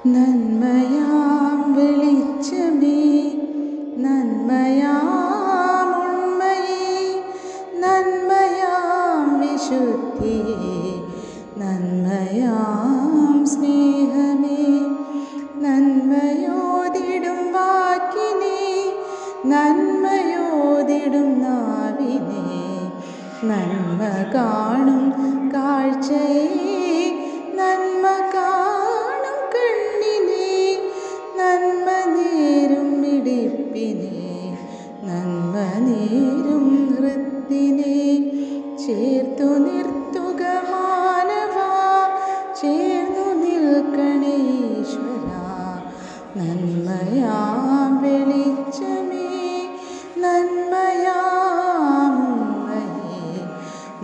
നന്മയാം വെളിച്ചമേ, നന്മയാം ഉണ്മയേ, നന്മയാം വിശുദ്ധിയേ, നന്മയാം സ്നേഹമേ, നന്മയോതിടും വാക്കിനെ, നന്മയോതിടും നാവിനെ, നന്മ കാണും കാഴ്ചയെ, നന്മ കാണും കണ്ണിനെ, നന്മ നേരും മിടിപ്പിനെ, നന്മ നേരും ഹൃത്തിനെ, ചേർത്തു നിർത്തുക മാനവ, ചേർന്നു നിൽക്കണേ ഈശ്വര. നന്മയാം വെളിച്ചമേ, നന്മയാം ഉണ്മയേ,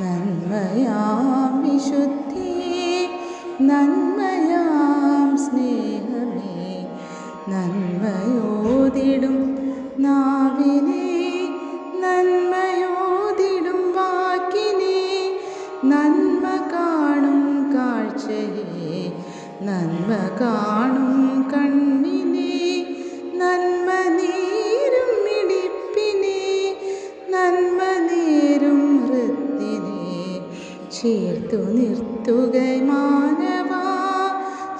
നന്മയാം വിശുദ്ധിയേ, നന്മയാം സ്നേഹമേ, നന്മയോതിടും നാവിനെ, നന്മയോതിടും വാക്കിനെ, നന്മ കാണും കാഴ്ചയെ, നന്മ കാണും കണ്ണിനെ, നന്മ നേരും മിടിപ്പിനെ, നന്മ നേരും ഹൃത്തിനെ, ചേർത്തു നിർത്തുക മാനവ,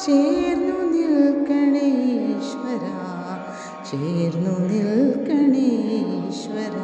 ചേർന്നു നിൽക്കണേ ഈശ്വര, ചേർന്നു നിൽക്കണേ ഈശ്വര.